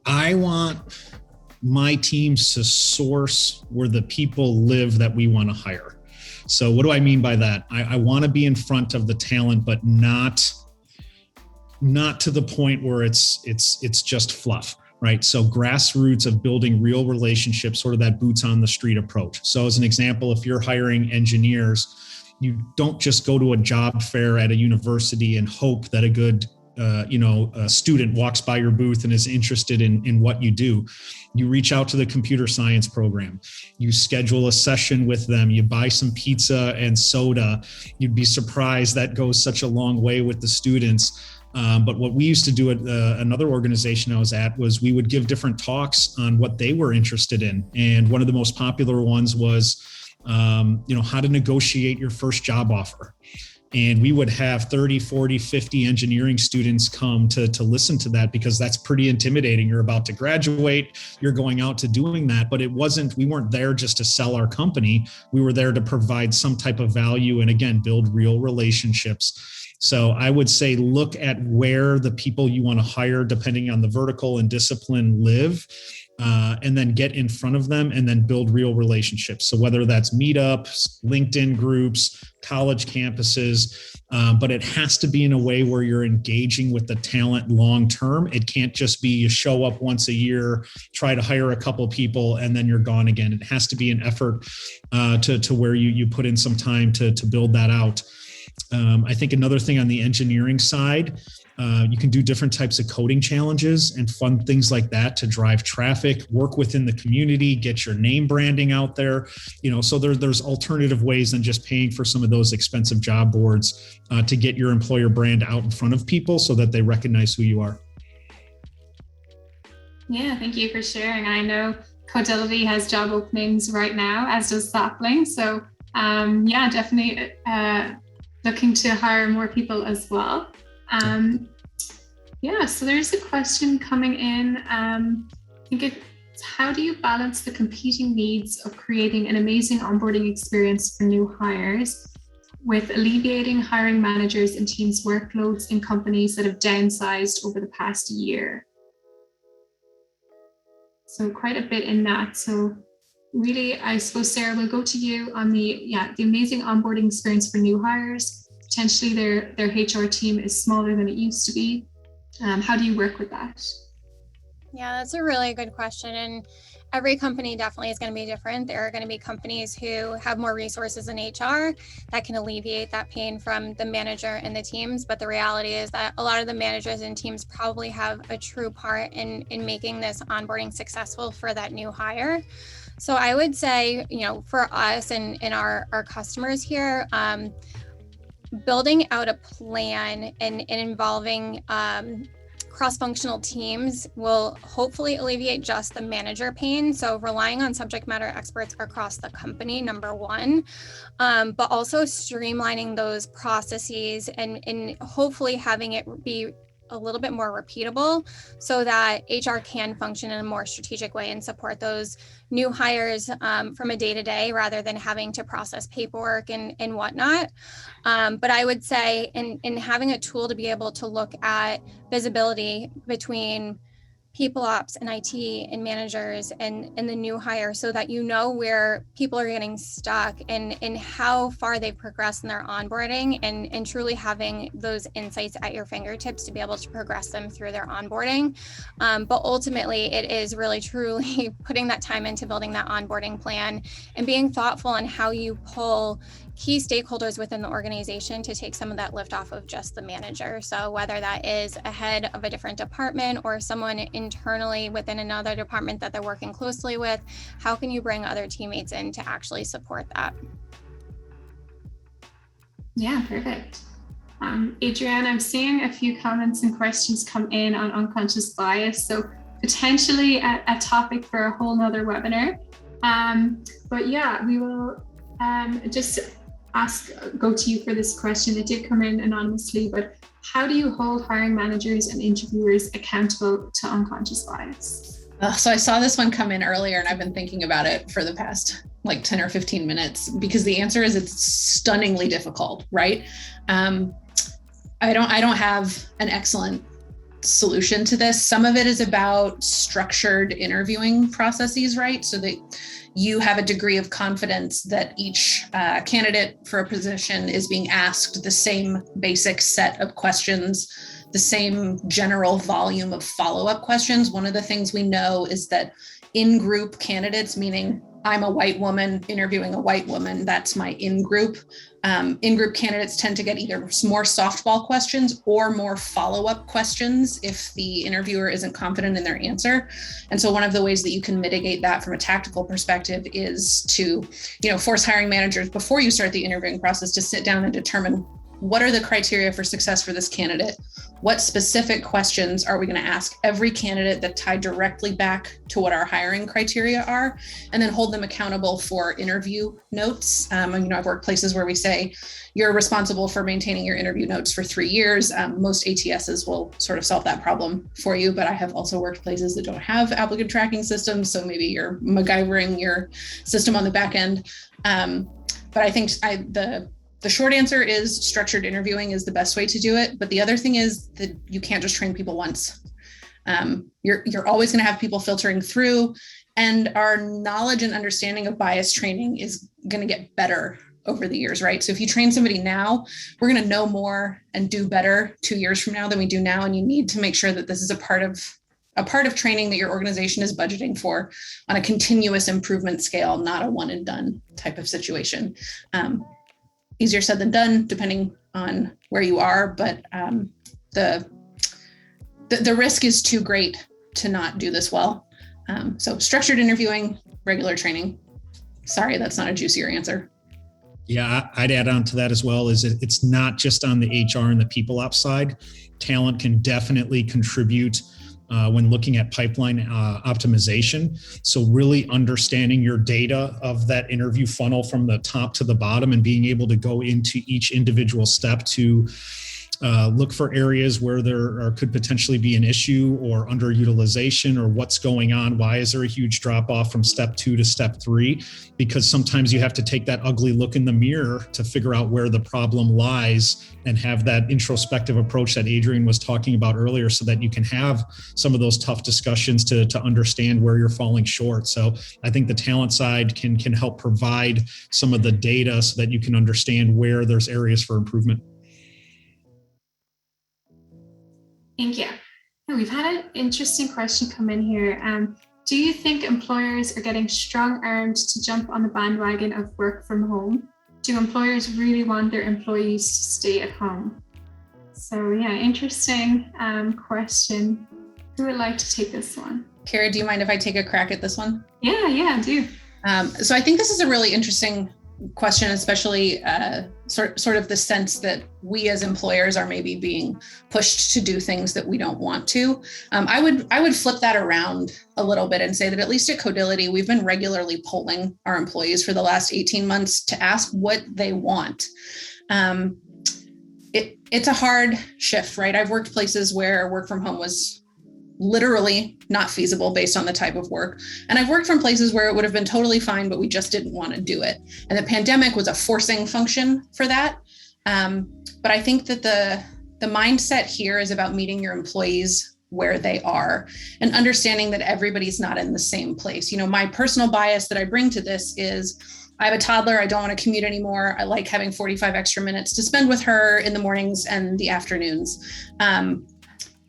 I want my teams to source where the people live that we want to hire. So what do I mean by that? I want to be in front of the talent, but not to the point where it's just fluff, right? So grassroots of building real relationships, sort of that boots on the street approach. So as an example, if you're hiring engineers, you don't just go to a job fair at a university and hope that a good a student walks by your booth and is interested in what you do. You reach out to the computer science program. You schedule a session with them. You buy some pizza and soda. You'd be surprised that goes such a long way with the students. But what we used to do at another organization I was at was we would give different talks on what they were interested in. And one of the most popular ones was, how to negotiate your first job offer. And we would have 30, 40, 50 engineering students come to listen to that, because that's pretty intimidating. You're about to graduate, you're going out to doing that, but we weren't there just to sell our company. We were there to provide some type of value and, again, build real relationships. So I would say look at where the people you want to hire, depending on the vertical and discipline, live. And then get in front of them and then build real relationships. So whether that's meetups, LinkedIn groups, college campuses, but it has to be in a way where you're engaging with the talent long term. It can't just be you show up once a year, try to hire a couple people, and then you're gone again. It has to be an effort to where you put in some time to build that out. I think another thing on the engineering side, you can do different types of coding challenges and fun things like that to drive traffic, work within the community, get your name branding out there. So there's alternative ways than just paying for some of those expensive job boards to get your employer brand out in front of people so that they recognize who you are. Yeah, thank you for sharing. I know Codelity has job openings right now, as does Sapling. So definitely looking to hire more people as well. So there's a question coming in. I think it's, how do you balance the competing needs of creating an amazing onboarding experience for new hires with alleviating hiring managers and teams' workloads in companies that have downsized over the past year? So quite a bit in that. So really, I suppose, Sarah, we'll go to you on the amazing onboarding experience for new hires. Potentially their HR team is smaller than it used to be. How do you work with that? Yeah, that's a really good question. And every company definitely is going to be different. There are going to be companies who have more resources in HR that can alleviate that pain from the manager and the teams. But the reality is that a lot of the managers and teams probably have a true part in making this onboarding successful for that new hire. So I would say, for us and our customers here, building out a plan and involving cross-functional teams will hopefully alleviate just the manager pain. So relying on subject matter experts across the company, number one, but also streamlining those processes and hopefully having it be a little bit more repeatable so that HR can function in a more strategic way and support those new hires from a day-to-day rather than having to process paperwork and whatnot. But I would say in having a tool to be able to look at visibility between people ops and IT and managers and the new hire so that where people are getting stuck and how far they've progressed in their onboarding and truly having those insights at your fingertips to be able to progress them through their onboarding. But ultimately, it is really truly putting that time into building that onboarding plan and being thoughtful on how you pull key stakeholders within the organization to take some of that lift off of just the manager. So whether that is a head of a different department or someone internally within another department that they're working closely with, how can you bring other teammates in to actually support that? Yeah, perfect. Adrienne, I'm seeing a few comments and questions come in on unconscious bias. So potentially a topic for a whole nother webinar. We will just go to you for this question. It did come in anonymously, but how do you hold hiring managers and interviewers accountable to unconscious bias? So I saw this one come in earlier and I've been thinking about it for the past 10 or 15 minutes because the answer is it's stunningly difficult, right? I don't have an excellent solution to this. Some of it is about structured interviewing processes, right? So that you have a degree of confidence that each candidate for a position is being asked the same basic set of questions, the same general volume of follow-up questions. One of the things we know is that in-group candidates, meaning I'm a white woman interviewing a white woman, that's my in-group. In-group candidates tend to get either more softball questions or more follow-up questions if the interviewer isn't confident in their answer. And so one of the ways that you can mitigate that from a tactical perspective is to, force hiring managers before you start the interviewing process to sit down and determine what are the criteria for success for this candidate? What specific questions are we going to ask every candidate that tie directly back to what our hiring criteria are, and then hold them accountable for interview notes. I've worked places where we say you're responsible for maintaining your interview notes for 3 years. Most ATSs will sort of solve that problem for you, but I have also worked places that don't have applicant tracking systems. So maybe you're MacGyvering your system on the back end. But I think the short answer is structured interviewing is the best way to do it. But the other thing is that you can't just train people once. You're always going to have people filtering through, and our knowledge and understanding of bias training is going to get better over the years, right? So if you train somebody now, we're going to know more and do better 2 years from now than we do now. And you need to make sure that this is a part of training that your organization is budgeting for on a continuous improvement scale, not a one and done type of situation. Easier said than done, depending on where you are, but the risk is too great to not do this well. So structured interviewing, regular training. Sorry, that's not a juicier answer. Yeah, I'd add on to that as well, is it's not just on the HR and the people ops side. Talent can definitely contribute when looking at pipeline optimization. So really understanding your data of that interview funnel from the top to the bottom and being able to go into each individual step to look for areas where there could potentially be an issue or underutilization, or what's going on. Why is there a huge drop off from step 2 to step 3? Because sometimes you have to take that ugly look in the mirror to figure out where the problem lies and have that introspective approach that Adrian was talking about earlier, so that you can have some of those tough discussions to understand where you're falling short. So I think the talent side can help provide some of the data so that you can understand where there's areas for improvement. Thank you. We've had an interesting question come in here. Do you think employers are getting strong-armed to jump on the bandwagon of work from home? Do employers really want their employees to stay at home? So yeah, interesting question. Who would like to take this one? Kara, do you mind if I take a crack at this one? Yeah, I do. So I think this is a really interesting question, especially sort of the sense that we as employers are maybe being pushed to do things that we don't want to. I would flip that around a little bit and say that at least at Codility, we've been regularly polling our employees for the last 18 months to ask what they want. It's a hard shift, right? I've worked places where work from home was literally not feasible based on the type of work. And I've worked from places where it would have been totally fine, but we just didn't want to do it. And the pandemic was a forcing function for that. But I think that the mindset here is about meeting your employees where they are and understanding that everybody's not in the same place. My personal bias that I bring to this is I have a toddler. I don't want to commute anymore. I like having 45 extra minutes to spend with her in the mornings and the afternoons.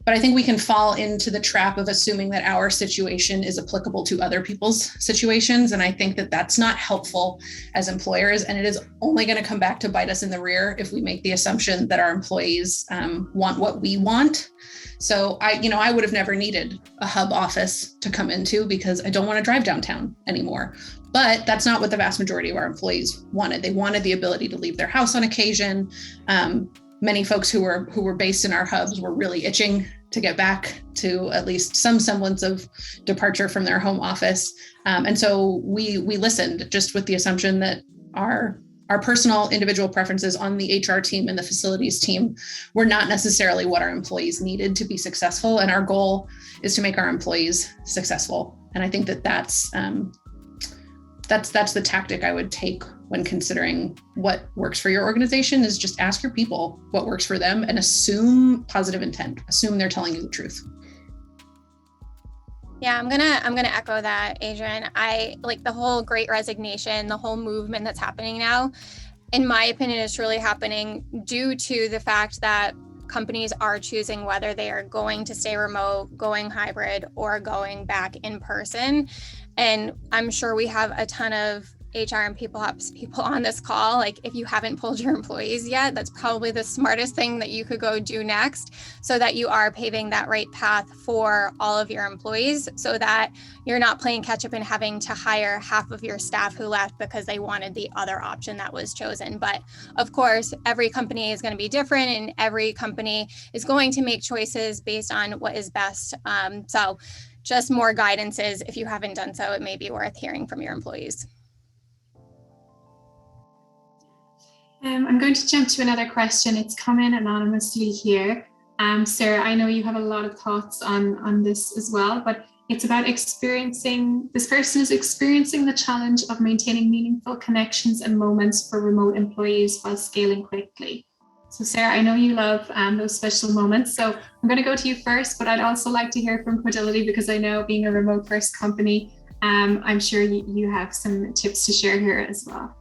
But I think we can fall into the trap of assuming that our situation is applicable to other people's situations. And I think that that's not helpful as employers. And it is only going to come back to bite us in the rear if we make the assumption that our employees want what we want. So I would have never needed a hub office to come into because I don't want to drive downtown anymore. But that's not what the vast majority of our employees wanted. They wanted the ability to leave their house on occasion. Many folks who were based in our hubs were really itching to get back to at least some semblance of departure from their home office. And so we listened, just with the assumption that our personal individual preferences on the HR team and the facilities team were not necessarily what our employees needed to be successful. And our goal is to make our employees successful. And I think that that's that's the tactic I would take when considering what works for your organization, is just ask your people what works for them and assume positive intent. Assume they're telling you the truth. Yeah, I'm gonna echo that, Adrian. I like the whole Great Resignation, the whole movement that's happening now. In my opinion, is truly happening due to the fact that companies are choosing whether they are going to stay remote, going hybrid, or going back in person. And I'm sure we have a ton of HR and people ops people on this call. Like, if you haven't pulled your employees yet, that's probably the smartest thing that you could go do next, so that you are paving that right path for all of your employees, so that you're not playing catch up and having to hire half of your staff who left because they wanted the other option that was chosen. But of course, every company is going to be different, and every company is going to make choices based on what is best. So just more guidance is, if you haven't done so, it may be worth hearing from your employees. I'm going to jump to another question. It's come in anonymously here. Sarah, I know you have a lot of thoughts on this as well, but it's about this person is experiencing the challenge of maintaining meaningful connections and moments for remote employees while scaling quickly. So Sarah, I know you love those special moments. So I'm going to go to you first, but I'd also like to hear from Codility, because I know, being a remote first company, I'm sure you have some tips to share here as well.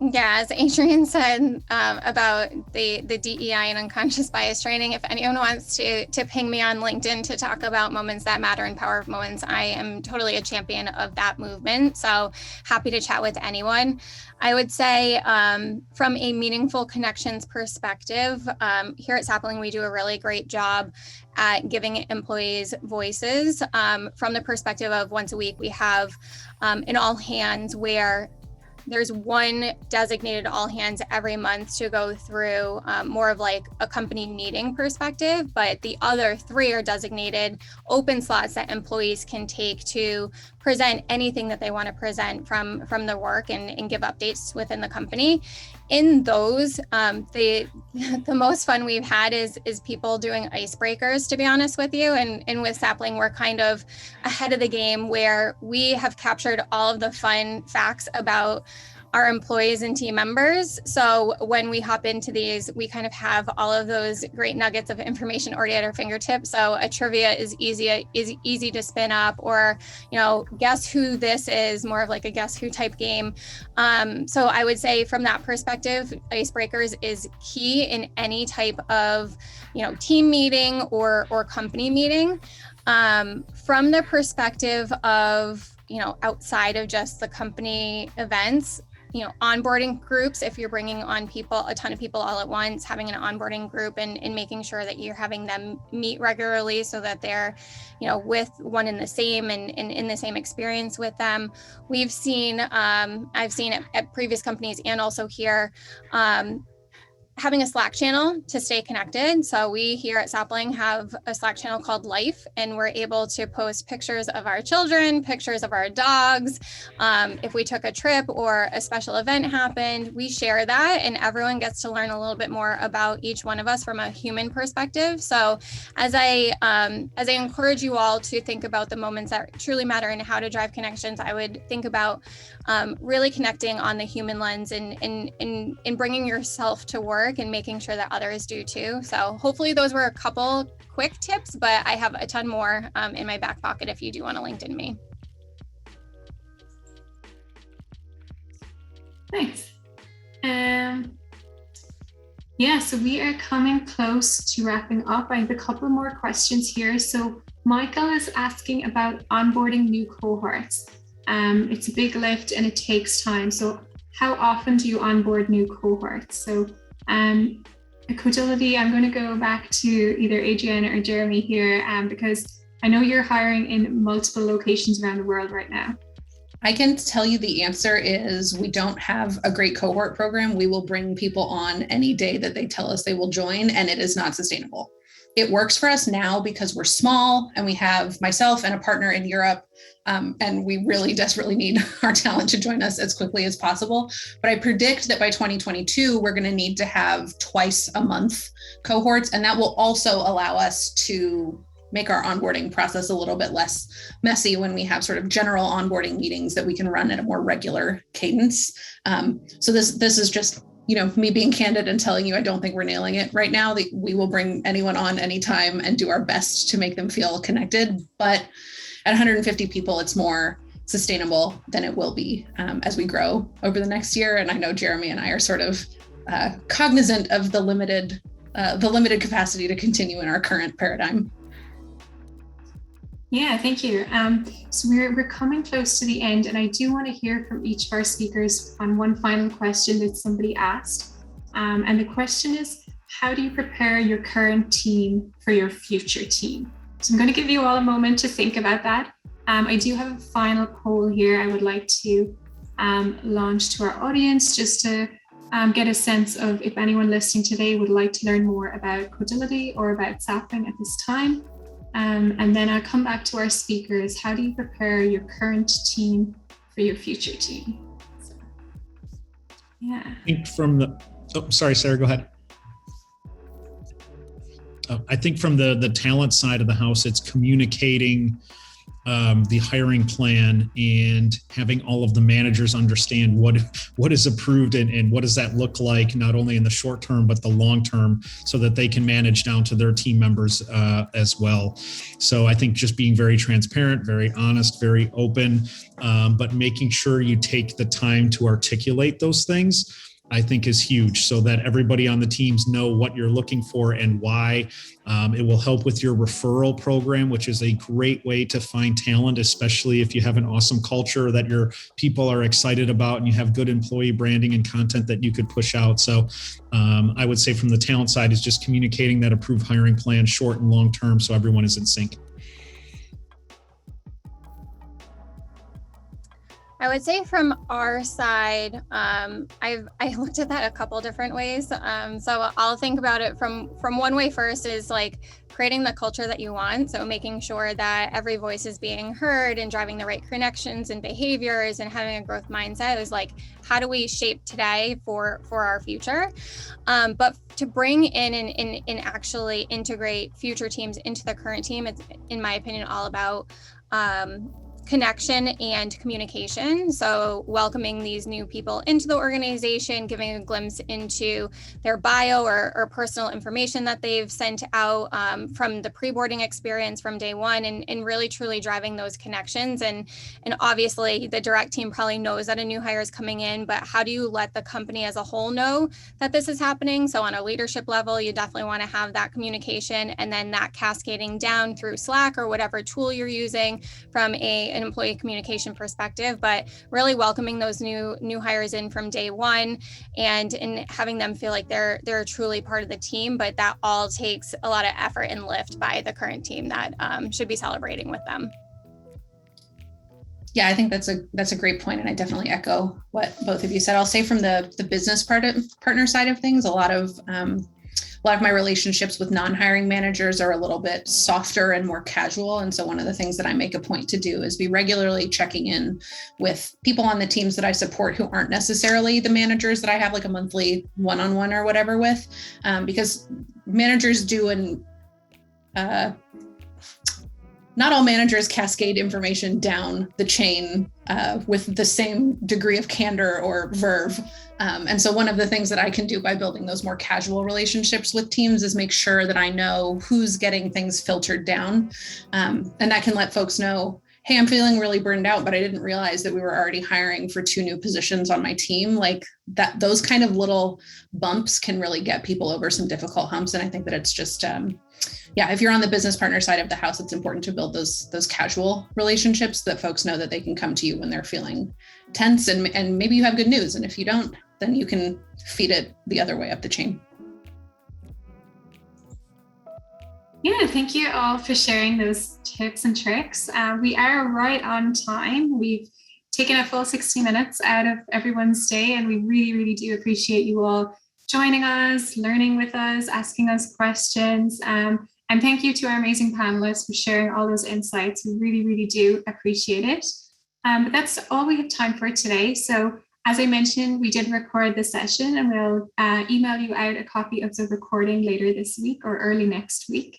Yeah, as Adrian said about the DEI and unconscious bias training, if anyone wants to ping me on LinkedIn to talk about moments that matter and power of moments, I am totally a champion of that movement. So happy to chat with anyone. I would say from a meaningful connections perspective, here at Sapling, we do a really great job at giving employees voices. From the perspective of once a week, we have an all hands where there's one designated all hands every month to go through more of like a company meeting perspective, but the other 3 are designated open slots that employees can take to present anything that they want to present from their work and give updates within the company. In those, the most fun we've had is people doing icebreakers, to be honest with you. And with Sapling, we're kind of ahead of the game, where we have captured all of the fun facts about our employees and team members. So when we hop into these, we kind of have all of those great nuggets of information already at our fingertips. So a trivia is easy to spin up, or, guess who this is, more of like a guess who type game. So I would say from that perspective, icebreakers is key in any type of, team meeting or company meeting. From the perspective of, outside of just the company events, onboarding groups, if you're bringing on a ton of people all at once, having an onboarding group and making sure that you're having them meet regularly so that they're, with one and the same and in the same experience with them. We've seen, I've seen it at previous companies and also here, having a Slack channel to stay connected. So we here at Sapling have a Slack channel called Life, and we're able to post pictures of our children, pictures of our dogs. If we took a trip or a special event happened, we share that, and everyone gets to learn a little bit more about each one of us from a human perspective. So as I encourage you all to think about the moments that truly matter and how to drive connections, I would think about really connecting on the human lens and bringing yourself to work and making sure that others do too. So hopefully those were a couple quick tips, but I have a ton more in my back pocket if you do want to LinkedIn me. Thanks. Yeah, so we are coming close to wrapping up. I have a couple more questions here. So Michael is asking about onboarding new cohorts. It's a big lift and it takes time. So how often do you onboard new cohorts? So Codility, I'm going to go back to either Adriana or Jeremy here, because I know you're hiring in multiple locations around the world right now. I can tell you the answer is we don't have a great cohort program. We will bring people on any day that they tell us they will join, and it is not sustainable. It works for us now because we're small and we have myself and a partner in Europe, and we really desperately need our talent to join us as quickly as possible. But I predict that by 2022, we're going to need to have twice a month cohorts, and that will also allow us to make our onboarding process a little bit less messy when we have sort of general onboarding meetings that we can run at a more regular cadence. So this is just, me being candid and telling you, I don't think we're nailing it right now. We will bring anyone on anytime and do our best to make them feel connected. But at 150 people, it's more sustainable than it will be as we grow over the next year. And I know Jeremy and I are sort of cognizant of the limited capacity to continue in our current paradigm. Yeah, thank you. So we're coming close to the end, and I do want to hear from each of our speakers on one final question that somebody asked. And the question is, how do you prepare your current team for your future team? So I'm going to give you all a moment to think about that. I do have a final poll here I would like to launch to our audience, just to get a sense of if anyone listening today would like to learn more about Codility or about Sapling at this time. And then I'll come back to our speakers. How do you prepare your current team for your future team? So, yeah. I think sorry, Sarah, go ahead. I think from the talent side of the house, it's communicating the hiring plan and having all of the managers understand what is approved and what does that look like, not only in the short term, but the long term, so that they can manage down to their team members as well. So I think just being very transparent, very honest, very open, but making sure you take the time to articulate those things, I think is huge, so that everybody on the teams know what you're looking for and why. It will help with your referral program, which is a great way to find talent, especially if you have an awesome culture that your people are excited about and you have good employee branding and content that you could push out. So I would say from the talent side is just communicating that approved hiring plan, short and long term, so everyone is in sync. I would say from our side, I looked at that a couple different ways. So I'll think about it from one way first is like creating the culture that you want. So making sure that every voice is being heard and driving the right connections and behaviors and having a growth mindset is like, how do we shape today for our future? But to bring in and actually integrate future teams into the current team, it's, in my opinion, all about connection and communication. So welcoming these new people into the organization, giving a glimpse into their bio or personal information that they've sent out from the pre-boarding experience from day one, and really truly driving those connections. And obviously the direct team probably knows that a new hire is coming in, but how do you let the company as a whole know that this is happening? So on a leadership level, you definitely want to have that communication, and then that cascading down through Slack or whatever tool you're using from an employee communication perspective, but really welcoming those new hires in from day one and having them feel like they're truly part of the team. But that all takes a lot of effort and lift by the current team that should be celebrating with them. Yeah, I think that's a great point, and I definitely echo what both of you said. I'll say from the business partner side of things, a lot of my relationships with non-hiring managers are a little bit softer and more casual. And so one of the things that I make a point to do is be regularly checking in with people on the teams that I support who aren't necessarily the managers that I have like a monthly one-on-one or whatever with, because managers do not all managers cascade information down the chain with the same degree of candor or verve. And so one of the things that I can do by building those more casual relationships with teams is make sure that I know who's getting things filtered down. And that can let folks know, hey, I'm feeling really burned out, but I didn't realize that we were already hiring for 2 new positions on my team. Like that, those kind of little bumps can really get people over some difficult humps. And I think that it's just, if you're on the business partner side of the house, it's important to build those casual relationships that folks know that they can come to you when they're feeling tense, and maybe you have good news. And if you don't, then you can feed it the other way up the chain. Yeah, thank you all for sharing those tips and tricks. We are right on time. We've taken a full 60 minutes out of everyone's day, and we really, really do appreciate you all joining us, learning with us, asking us questions. And thank you to our amazing panelists for sharing all those insights. We really, really do appreciate it. But that's all we have time for today. So as I mentioned, we did record the session, and we'll email you out a copy of the recording later this week or early next week.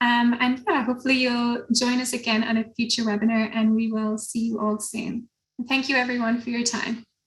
And yeah, hopefully you'll join us again on a future webinar, and we will see you all soon. And thank you everyone for your time.